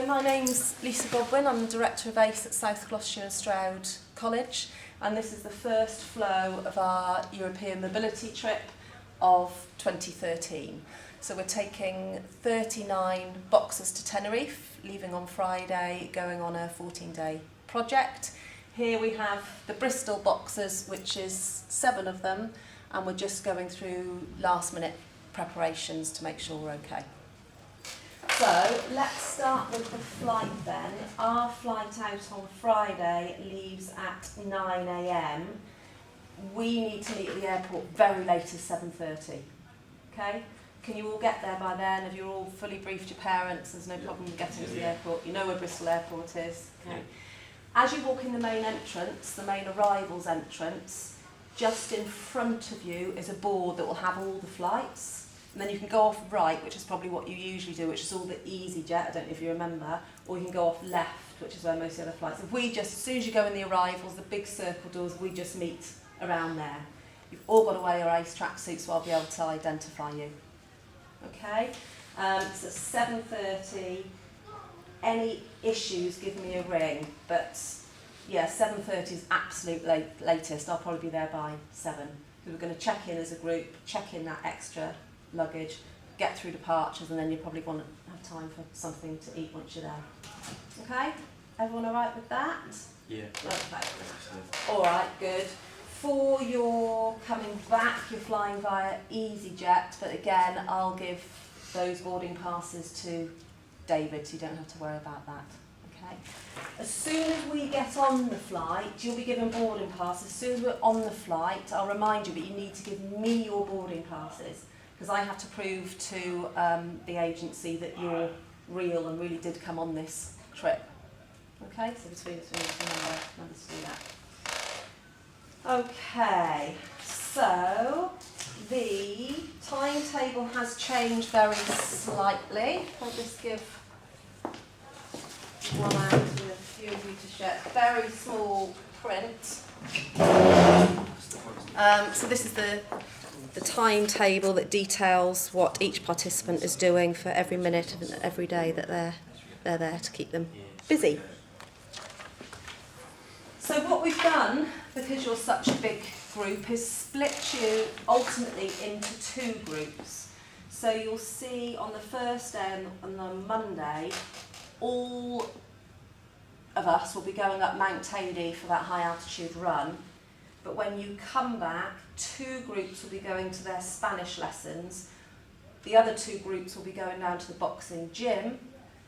So my name's Lisa Godwin, I'm the Director of ACE at South Gloucestershire and Stroud College, and this is the first flow of our European mobility trip of 2013. So we're taking 39 boxers to Tenerife, leaving on Friday, going on a 14-day project. Here we have the Bristol boxers, which is 7 of them, and we're just going through last-minute preparations to make sure we're okay. So let's start with the flight then. Our flight out on Friday leaves at 9 AM. We need to meet at the airport very late as 7:30. Okay? Can you all get there by then? Have you all fully briefed your parents? There's no problem getting to the airport. You know where Bristol Airport is. Okay. As you walk in the main entrance, the main arrivals entrance, just in front of you is a board that will have all the flights. And then you can go off right, which is probably what you usually do, which is all the EasyJet, I don't know if you remember, or you can go off left, which is where most of the other flights. If we just, as soon as you go in the arrivals, the big circle doors, we just meet around there. You've all got to wear your ACE tracksuits, so I'll be able to identify you. Okay? So 7:30, any issues, give me a ring, but yeah, 7:30 is absolute latest. I'll probably be there by 7. We're going to check in as a group, check in that extra luggage, get through departures, and then you probably want to have time for something to eat once you're there. Okay? Everyone all right with that? Yeah. Okay. All right, good. For your coming back, you're flying via EasyJet, but again, I'll give those boarding passes to David, so you don't have to worry about that. Okay? As soon as we get on the flight, you'll be given boarding passes. As soon as we're on the flight, I'll remind you, but you need to give me your boarding passes, because I have to prove to the agency that you're real and really did come on this trip. Okay, so between us we need to remember to do that. Okay, so the timetable has changed very slightly. I'll just give one out to a few of you to share. Very small print. So this is the timetable that details what each participant is doing for every minute of every day that they're there to keep them busy. So what we've done, because you're such a big group, is split you ultimately into 2 groups. So you'll see on the first day and on Monday, all of us will be going up Mount Tady for that high altitude run. But when you come back, 2 groups will be going to their Spanish lessons. The other 2 groups will be going down to the boxing gym.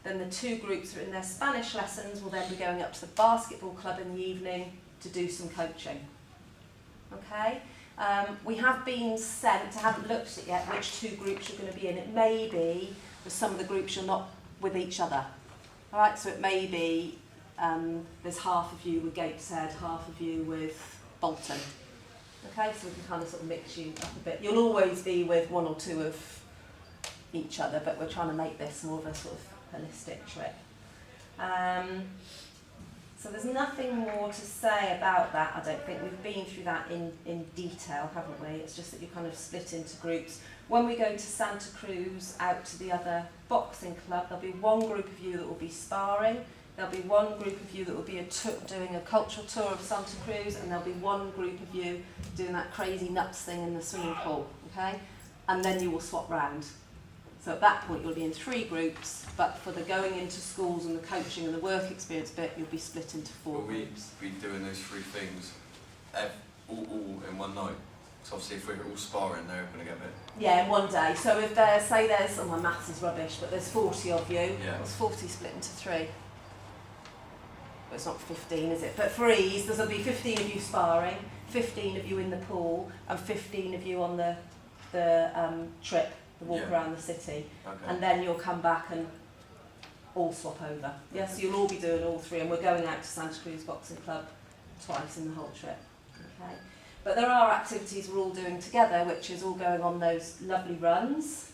Then the 2 groups that are in their Spanish lessons will then be going up to the basketball club in the evening to do some coaching. Okay? We have been sent, I haven't looked at yet, which 2 groups you're going to be in. It may be with some of the groups you're not with each other. All right, so it may be there's half of you with Gateshead, half of you with Bolton. Okay, so we can kind of sort of mix you up a bit. You'll always be with 1 or 2 of each other, but we're trying to make this more of a sort of holistic trip. So there's nothing more to say about that, I don't think. We've been through that in detail, haven't we? It's just that you kind of split into groups. When we go to Santa Cruz, out to the other boxing club, there'll be 1 group of you that will be sparring. There'll be 1 group of you that will be doing a cultural tour of Santa Cruz, and there'll be 1 group of you doing that crazy nuts thing in the swimming pool, okay? And then you will swap round. So at that point you'll be in 3 groups, but for the going into schools and the coaching and the work experience bit, you'll be split into 4 groups. We'll be doing those 3 things all in one night. So obviously if we're all sparring, they're going to get a bit... Yeah, in one day. So if there's, oh my maths is rubbish, but there's 40 of you, there's 40 split into 3. Well, it's not 15, is it? But for ease, there'll be 15 of you sparring, 15 of you in the pool, and 15 of you on the trip, the walk around the city. Okay. And then you'll come back and all swap over. Yeah, so you'll all be doing all 3, and we're going out to Santa Cruz Boxing Club twice in the whole trip. Okay. But there are activities we're all doing together, which is all going on those lovely runs,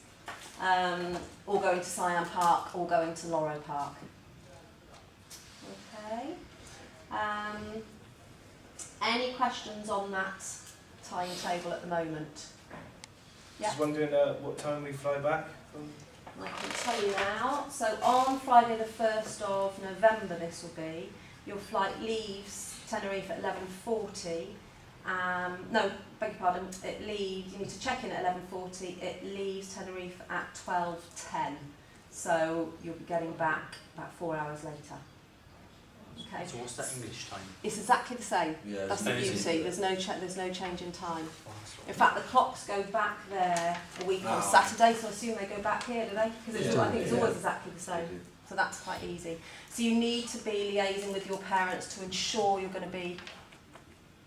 all going to Siam Park, all going to Loro Park. Okay. Any questions on that timetable at the moment? Just wondering what time we fly back from I can tell you now. So on Friday the 1st of November this will be, your flight leaves Tenerife at 11:40. No, beg your pardon, it leaves, you need to check in at 11:40, it leaves Tenerife at 12:10. So you'll be getting back about 4 hours later. Okay. So what's that English time? It's exactly the same. Yeah, That's the amazing. beauty. There's no change in time. Oh, that's right. In fact, the clocks go back there a week on Saturday, so I assume they go back here, do they? Because Yeah. I think it's always exactly the same. So that's quite easy. So you need to be liaising with your parents to ensure you're going to be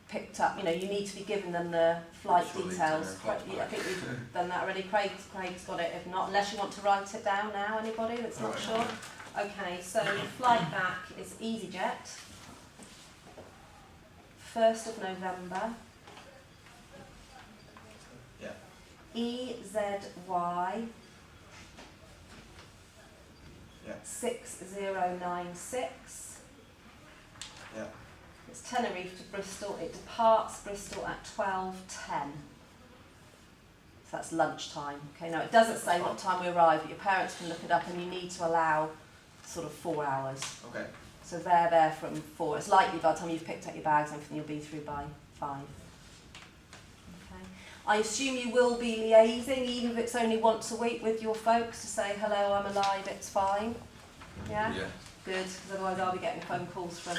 picked up. You know, you need to be giving them the flight Surely details. to their Yeah, I think we've done that already. Craig's got it. If not, unless you want to write it down now, anybody that's not sure. Okay, so the flight back is EasyJet. 1st of November. Yeah. EZY Yeah. 6096. Yeah. It's Tenerife to Bristol. It departs Bristol at 12:10. So that's lunchtime. Okay, now it doesn't say what time we arrive, but your parents can look it up, and you need to allow sort of 4 hours. Okay. So they're there from 4. It's likely by the time you've picked up your bags and everything, you'll be through by 5. Okay. I assume you will be liaising, even if it's only once a week, with your folks to say, hello, I'm alive, it's fine. Yeah? Yeah. Good, because otherwise I'll be getting phone calls from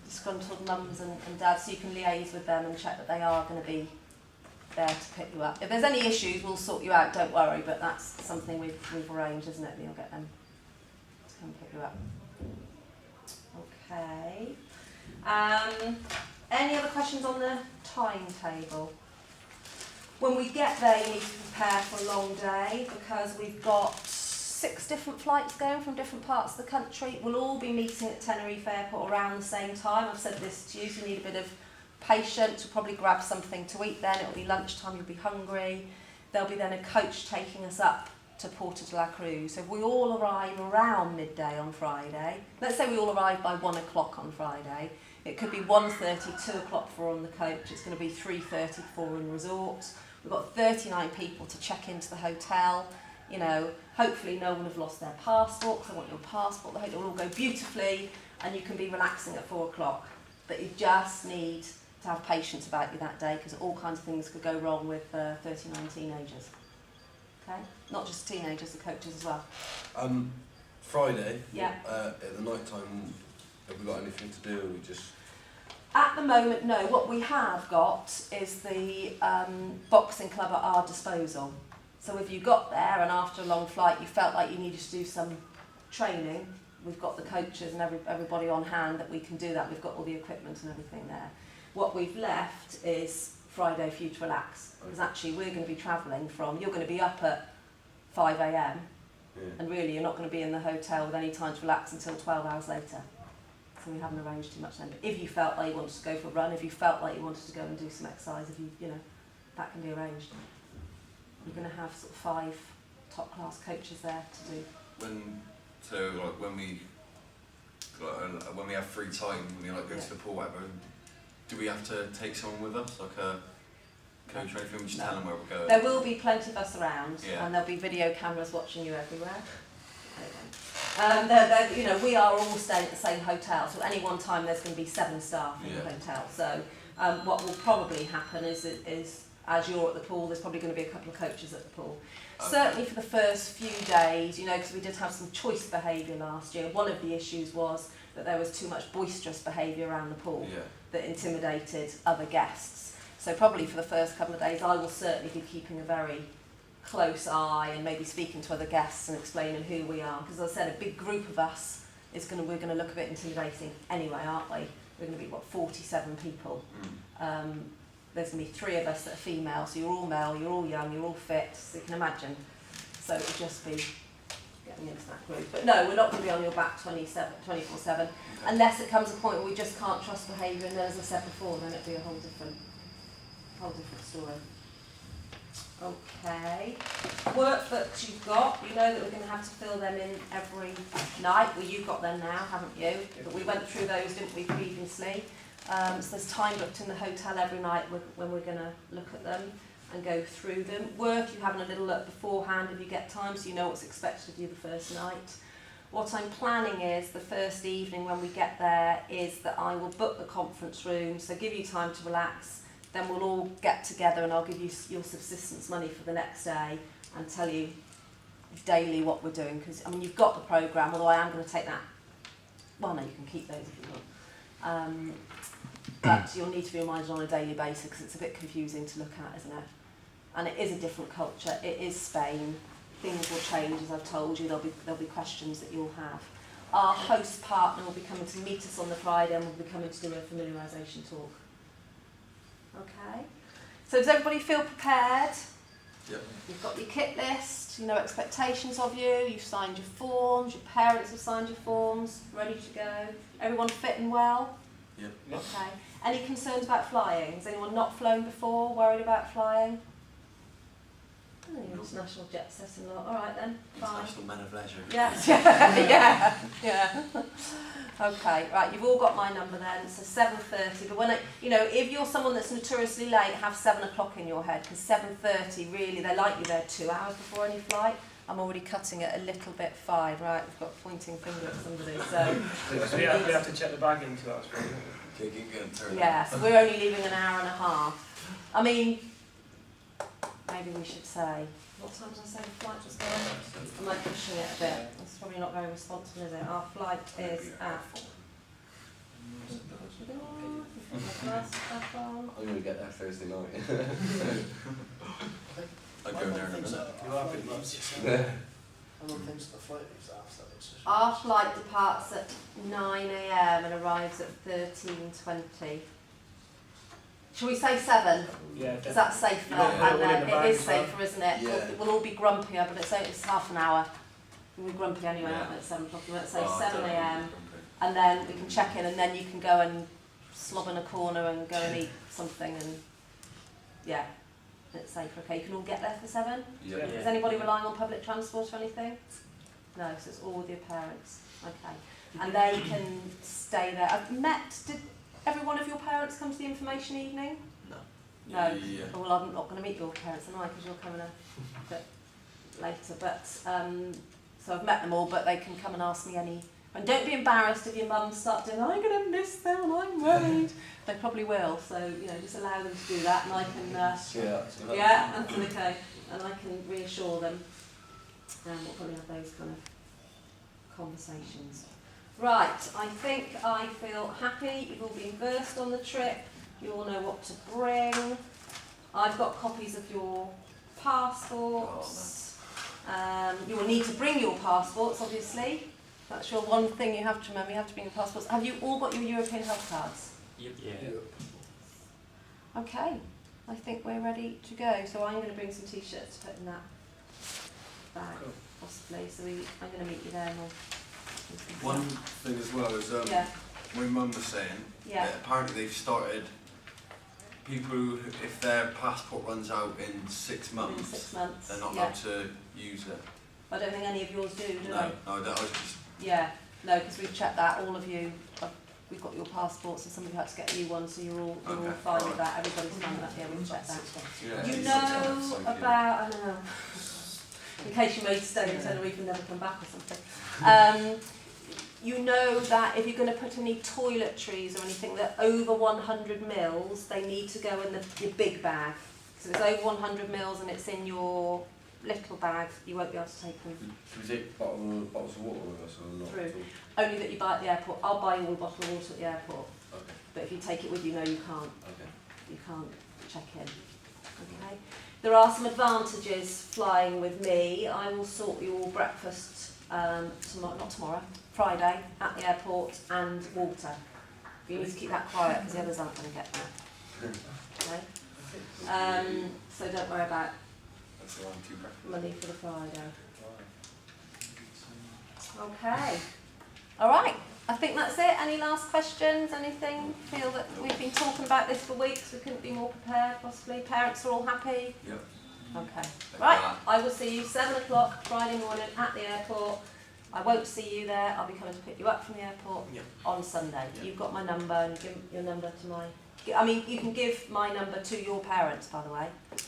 disgruntled mums and dads, so you can liaise with them and check that they are going to be there to pick you up. If there's any issues, we'll sort you out, don't worry, but that's something we've arranged, isn't it? You'll get them to come pick you up. Okay. Any other questions on the timetable? When we get there, you need to prepare for a long day because we've got 6 different flights going from different parts of the country. We'll all be meeting at Tenerife Airport around the same time. I've said this to you, so you need a bit of patience. You'll probably grab something to eat then. It'll be lunchtime, you'll be hungry. There'll be then a coach taking us up to Porto de la Cruz. So if we all arrive around midday on Friday, let's say we all arrive by 1 o'clock on Friday, it could be 1:30, 2 o'clock for on the coach, it's going to be 3:30 for in resort. We've got 39 people to check into the hotel. You know, hopefully no one have lost their passport, because I want your passport. The hotel will all go beautifully and you can be relaxing at 4 o'clock. But you just need to have patience about you that day, because all kinds of things could go wrong with 39 teenagers. Okay? Not just teenagers, the coaches as well. Friday. Yeah. At the night time, have we got anything to do? Or we just. At the moment, no. What we have got is the boxing club at our disposal. So if you got there and after a long flight you felt like you needed to do some training, we've got the coaches and everybody on hand that we can do that. We've got all the equipment and everything there. What we've left is Friday for you to relax. Because actually we're going to be travelling from, you're going to be up at 5 a.m. Yeah. and really you're not going to be in the hotel with any time to relax until 12 hours later. So we haven't arranged too much then. But if you felt like you wanted to go for a run, if you felt like you wanted to go and do some exercise, if you know, that can be arranged. You're going to have sort of 5 top-class coaches there to do. When we have free time, when we like go to the pool, whatever, do we have to take someone with us, like a coach or anything? We just tell them where we're going. There will be plenty of us around, Yeah. and there'll be video cameras watching you everywhere. You know, we are all staying at the same hotel, so at any one time there's going to be 7 staff in the hotel. So what will probably happen is as you're at the pool, there's probably going to be a couple of coaches at the pool. Okay. Certainly for the first few days, you know, because we did have some choice behaviour last year. One of the issues was that there was too much boisterous behaviour around the pool that intimidated other guests. So probably for the first couple of days, I will certainly be keeping a very close eye and maybe speaking to other guests and explaining who we are. Because as I said, a big group of us we're going to look a bit intimidating anyway, aren't we? We're going to be, 47 people. There's going to be 3 of us that are female, so you're all male, you're all young, you're all fit, so you can imagine. So it would just be getting into that group. But no, we're not going to be on your back 24/7, unless it comes a point where we just can't trust behaviour, and then, as I said before, then it'd be a whole different story. Okay. Workbooks you've got, you know that we're going to have to fill them in every night. Well, you've got them now, haven't you? But we went through those, didn't we, previously? So there's time booked in the hotel every night when we're going to look at them. and go through them. Worth you having a little look beforehand if you get time, so you know what's expected of you the first night. What I'm planning is the first evening when we get there is that I will book the conference room, so give you time to relax. Then we'll all get together and I'll give you your subsistence money for the next day and tell you daily what we're doing. Because I mean, you've got the programme, although I am going to take that. Well, no, you can keep those if you want. But you'll need to be reminded on a daily basis because it's a bit confusing to look at, isn't it? And it is a different culture. It is Spain. Things will change, as I've told you. There'll be questions that you'll have. Our host partner will be coming to meet us on the Friday and we'll be coming to do a familiarisation talk. Okay? So does everybody feel prepared? Yep. You've got your kit list, you know expectations of you, you've signed your forms, your parents have signed your forms, ready to go. Everyone fit and well? Yep. Okay. Any concerns about flying? Has anyone not flown before, worried about flying? Oh, you're international jet setting lot. All right then, fine. International men of leisure. Yes, yeah, yeah. Okay, right, you've all got my number then, so 7:30, but when if you're someone that's notoriously late, have 7 o'clock in your head, because 7:30, really, they like you there 2 hours before any flight. I'm already cutting it a little bit fine, right, we've got a pointing finger at somebody, so... we have to check the bag in 2 hours. Yeah, so we're only leaving an hour and a half. I mean, maybe we should say, what time did I say the flight was going? Am I pushing it a bit? That's probably not very responsible, is it? Our flight is at... I'm going to get there Thursday night. I'd go there in a minute. You are pretty much. I don't think the flight is after. Our flight departs at 9 AM and arrives at 13:20. Shall we say 7? Yeah, Is that safer? Yeah, And it is safer, isn't it? Yeah. We'll all be grumpier, but it's half an hour. We'll be grumpy anyway, Yeah. aren't we, at 7 o'clock? We might say Oh, 7 definitely. AM, and then we can check in, and then you can go and slob in a corner and go and eat something, and yeah, it's safer. Okay, you can all get there for 7? Yeah. Yeah. Is anybody relying on public transport or anything? No, so it's all with your parents. Okay. And they can stay there. Did every one of your parents come to the information evening? No. No. Yeah. Oh, well, I'm not going to meet your parents, am I? Because you're coming a bit later. But so I've met them all, but they can come and ask me any. And don't be embarrassed if your mums start doing, I'm going to miss them and I'm worried. They probably will. So just allow them to do that, and I can. Yeah, that's okay. And I can reassure them. And we'll probably have those kind of conversations. Right, I think I feel happy. You've all been versed on the trip. You all know what to bring. I've got copies of your passports. You will need to bring your passports, obviously. That's your one thing you have to remember. You have to bring your passports. Have you all got your European health cards? Yeah. Okay, I think we're ready to go. So I'm going to bring some t-shirts to put in that bag, possibly. So I'm going to meet you there. And One thing as well is, yeah. my mum was saying, Yeah. that apparently they've started, people who, if their passport runs out in 6 months, In 6 months. they're not yeah. allowed to use it. I don't think any of yours do No, I? no, that was just, Yeah, no, because we've checked that. All of you, we've got your passports, and somebody had to get you one, so you're all Okay, fine with alright. that. Everybody's fine with that. Yeah, we've checked that. yeah. You it's know something else, about, I don't know, in case you may stay in Tenerife and never come back or something. You know that if you're going to put any toiletries or anything that are over 100 mils, they need to go in your big bag. So if it's over 100 mils and it's in your little bag, you won't be able to take them Should we take bottles of water with us or not? through. Only that you buy at the airport. I'll buy you all a bottle of water at the airport. Okay, But if you take it with you, no, you can't. okay. You can't check in. Okay. There are some advantages flying with me. I will sort you all breakfast Friday at the airport, and water. You need to keep that quiet because the others aren't going to get that. Okay. So don't worry about That's the one, 2 breakfast. money for the Friday. Okay. All right. I think that's it. Any last questions? Anything? Feel that we've been talking about this for weeks. We couldn't be more prepared, possibly. Parents are all happy? Yep. Okay. Right. I will see you 7 o'clock Friday morning at the airport. I won't see you there. I'll be coming to pick you up from the airport on Sunday. Yep. You've got my number, and give your number to my... I mean, you can give my number to your parents, by the way.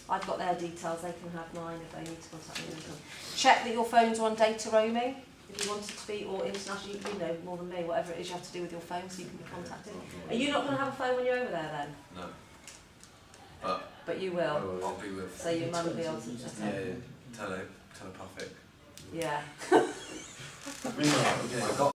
I've got their details, they can have mine if they need to contact me. Check that your phones are on data roaming, if you want it to be, or international, you know more than me, whatever it is you have to do with your phone so you can be contacted. Are you not going to have a phone when you're over there then? No. But you will? I'll be with. So your mum will be able to... Telepathic. Yeah. I got